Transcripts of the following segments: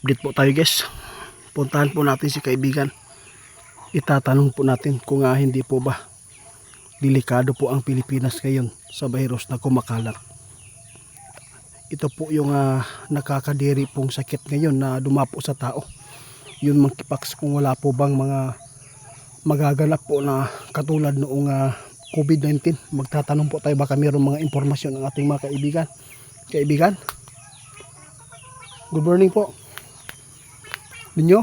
Update po tayo guys. Puntahan po natin si kaibigan. Itatanong po natin kung hindi po ba delikado po ang Pilipinas ngayon sa virus na kumakalat. Ito po yung nakakadiri pong sakit ngayon na dumapo sa tao. Yun monkeypox, kung wala po bang mga magaganap po na katulad noong COVID-19. Magtatanong po tayo, baka mayroong mga impormasyon ng ating mga kaibigan. Kaibigan, good morning po. Ninyo,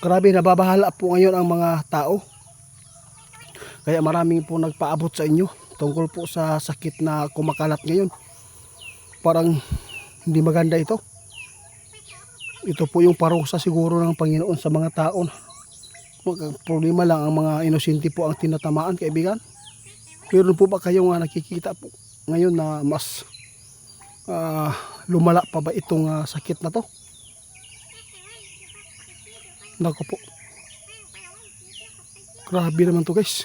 grabe nababahala po ngayon ang mga tao. Kaya maraming po nagpaabot sa inyo tungkol po sa sakit na kumakalat ngayon. Parang hindi maganda ito. Ito po yung parusa siguro ng Panginoon sa mga tao. Problema lang, ang mga inosente po ang tinatamaan, kaibigan. Meron po ba kayong nakikita po ngayon na mas lumala pa ba itong sakit na to? Nako po. Grabe naman to guys.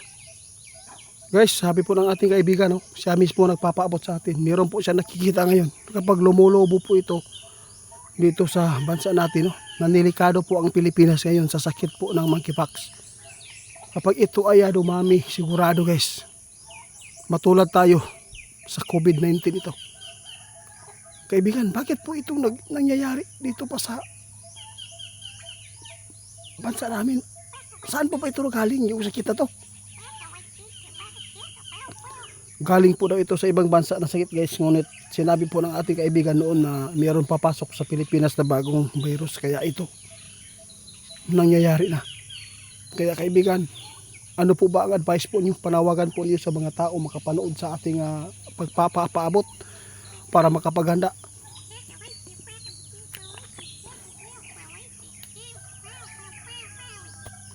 Guys, sabi po ng ating kaibigan, no, siya mismo nagpapaabot sa atin. Meron po siya nakikita ngayon. Kapag lumulobo po ito dito sa bansa natin, no, nanilikado po ang Pilipinas ngayon sa sakit po ng monkeypox. Kapag ito ay dumami, sigurado guys, matulad tayo sa COVID-19 ito. Kaibigan, bakit po itong nangyayari dito pa sa bansa namin? Saan po ba ito galing yung sakit na to? Galing po daw ito sa ibang bansa na sakit guys, ngunit sinabi po ng ating kaibigan noon na mayroon papasok sa Pilipinas na bagong virus, kaya ito nangyayari na. Kaya kaibigan, ano po ba ang advice po niyo? Panawagan po niyo sa mga tao makapanood sa ating pagpapaabot para makapaghanda.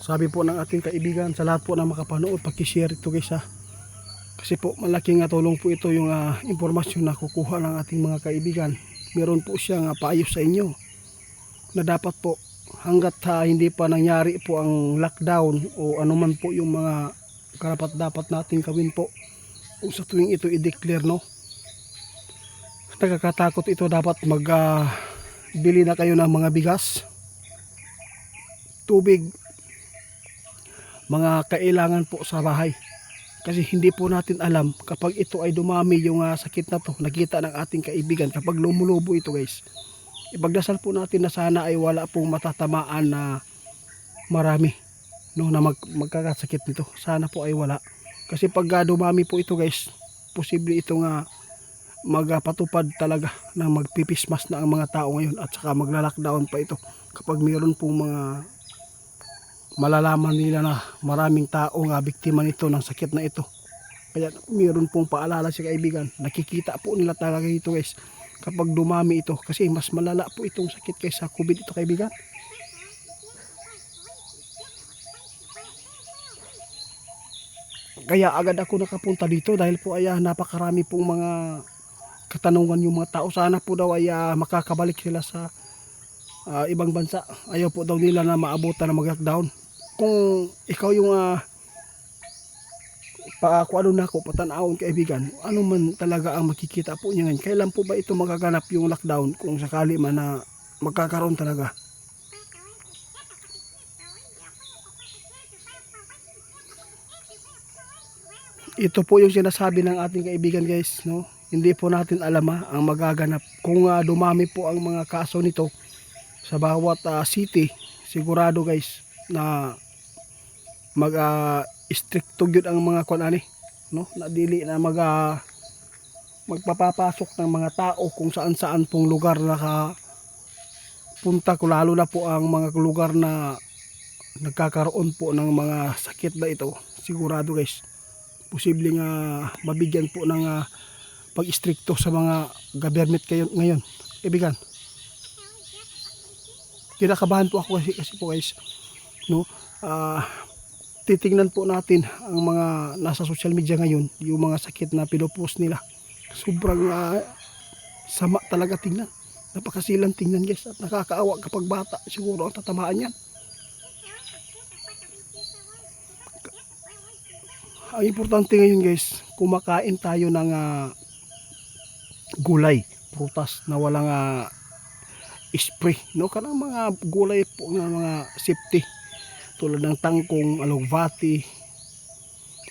Sabi po ng ating kaibigan, sa lahat po na makapanood, paki-share ito guys ha. Kasi po malaking tulong po ito yung impormasyon na kukuha ng ating mga kaibigan. Meron po siyang paayos sa inyo na dapat po hanggat hindi pa nangyari po ang lockdown o anuman po yung mga karapat dapat natin gawin po. Kung sa tuwing ito i-declare, no, nakakatakot ito, dapat bili na kayo ng mga bigas, tubig, mga kailangan po sa bahay. Kasi hindi po natin alam kapag ito ay dumami yung sakit na to. Nakita ng ating kaibigan kapag lumulubo ito guys. Ipagdasal po natin na sana ay wala pong matatamaan na marami, no, na magkakasakit nito. Sana po ay wala. Kasi pag dumami po ito guys, posible itong magpatupad talaga ng magpipismas na ang mga tao ngayon, at saka magla-lockdown pa ito kapag mayroon pong mga malalaman nila na maraming tao biktima nito ng sakit na ito. Kaya mayroon pong paalala si kaibigan, nakikita po nila talaga ito guys kapag dumami ito, kasi mas malala po itong sakit kaysa COVID ito kaibigan. Kaya agad ako nakapunta dito dahil po ay napakarami pong mga katanungan yung mga tao. Sana po daw ay makakabalik sila sa ibang bansa. Ayaw po daw nila na maabutan na mag-lockdown. Kung ikaw yung kung ano na ako patanawon kaibigan, ano man talaga ang makikita po niya ngayon. Kailan po ba ito magaganap yung lockdown kung sakali man na magkakaroon talaga? Ito po yung sinasabi ng ating kaibigan guys, no? Hindi po natin alam ang magaganap kung dumami po ang mga kaso nito sa bawat city. Sigurado guys na stricto yun ang mga kunani, no, na dili na magpapapasok ng mga tao kung saan saan pong lugar nakapunta ko, lalo na po ang mga lugar na nagkakaroon po ng mga sakit na ito. Sigurado guys, posibleng mabigyan po ng pag-stricto sa mga government kayo ngayon. Kaibigan, kinakabahan po ako kasi po guys, no, titingnan po natin ang mga nasa social media ngayon, yung mga sakit na pinopost nila. Sobrang sama talaga tingnan. Napakasilang tingnan guys, at nakakaawa kapag bata siguro ang tatamaan yan. Ang importante ngayon guys, kumakain tayo ng gulay, prutas na walang spray, no, kanang mga gulay po nga mga safety tulad ng tangkong, alugbati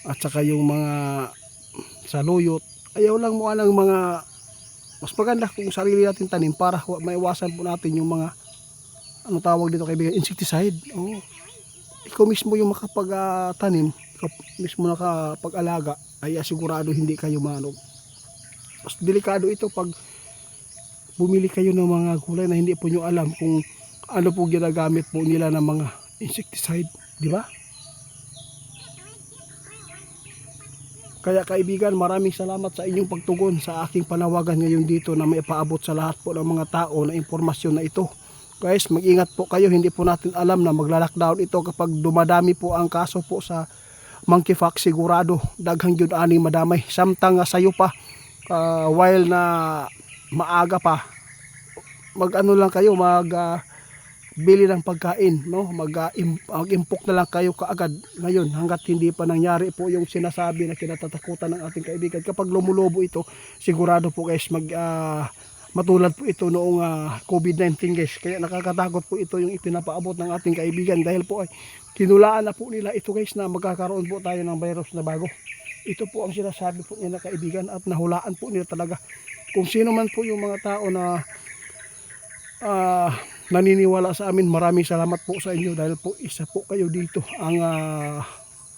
at saka yung mga saluyot. Ayaw lang mo ng mga mas maganda kung sarili natin tanim para maiwasan po natin yung mga ano tawag dito kaibigan, insecticide. Oh, ikaw mismo yung makapag-tanim, ikaw mismo nakapag-alaga, ay asigurado hindi kayo manog. Mas delikado ito pag bumili kayo ng mga gulay na hindi po nyo alam kung ano po ginagamit po nila ng mga insecticide, di ba? Kaya kaibigan, maraming salamat sa inyong pagtugon sa aking panawagan ngayon dito na may paabot sa lahat po ng mga tao na impormasyon na ito. Guys, mag-ingat po kayo, hindi po natin alam na magla-lockdown ito kapag dumadami po ang kaso po sa monkeypox, sigurado daghang yun ani madamay. Samtang sayo pa while na maaga pa, mag-ano lang kayo, bili ng pagkain, no? Mag-impok na lang kayo kaagad ngayon hanggat hindi pa nangyari po yung sinasabi na kinatatakutan ng ating kaibigan. Kapag lumulobo ito, sigurado po guys, matulad po ito noong COVID-19 guys. Kaya nakakatakot po ito yung ipinapaabot ng ating kaibigan dahil po ay kinulaan na po nila ito guys na magkakaroon po tayo ng virus na bago. Ito po ang sinasabi po nila kaibigan at nahulaan po nila talaga. Kung sino man po yung mga tao na naniniwala sa amin, maraming salamat po sa inyo dahil po isa po kayo dito ang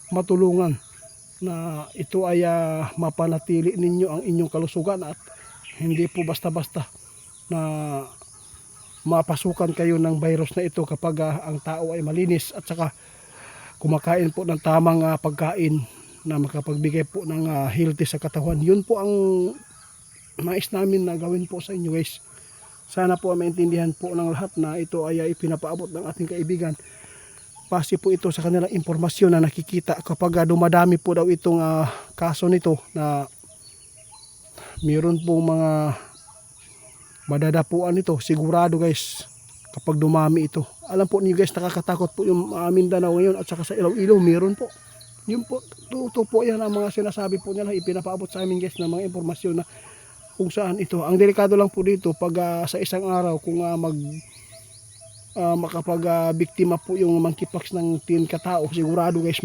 matulungan na ito ay mapanatili ninyo ang inyong kalusugan at hindi po basta-basta na mapasukan kayo ng virus na ito kapag ang tao ay malinis at saka kumakain po ng tamang pagkain na makapagbigay po ng healthy sa katawan. Yun po ang nais namin na gawin po sa inyo guys. Sana po maintindihan po ng lahat na ito ay ipinapaabot ng ating kaibigan. Base po ito sa kanilang impormasyon na nakikita kapag dumadami po daw itong kaso nito na mayroon pong mga madadapuan nito. Sigurado guys, kapag dumami ito. Alam po niyo guys, nakakatakot po yung Mindanao ngayon at saka sa Iloilo, mayroon po. Yun po, totoo po yan ang mga sinasabi po nila, ipinapaabot sa amin guys ng mga impormasyon na kung saan ito. Ang delikado lang po dito pag sa isang araw kung makapag-biktima po yung monkeypox ng 10 katao, sigurado guys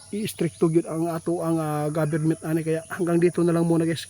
i-stricto yun ang ato ang government ani. Kaya hanggang dito na lang muna guys.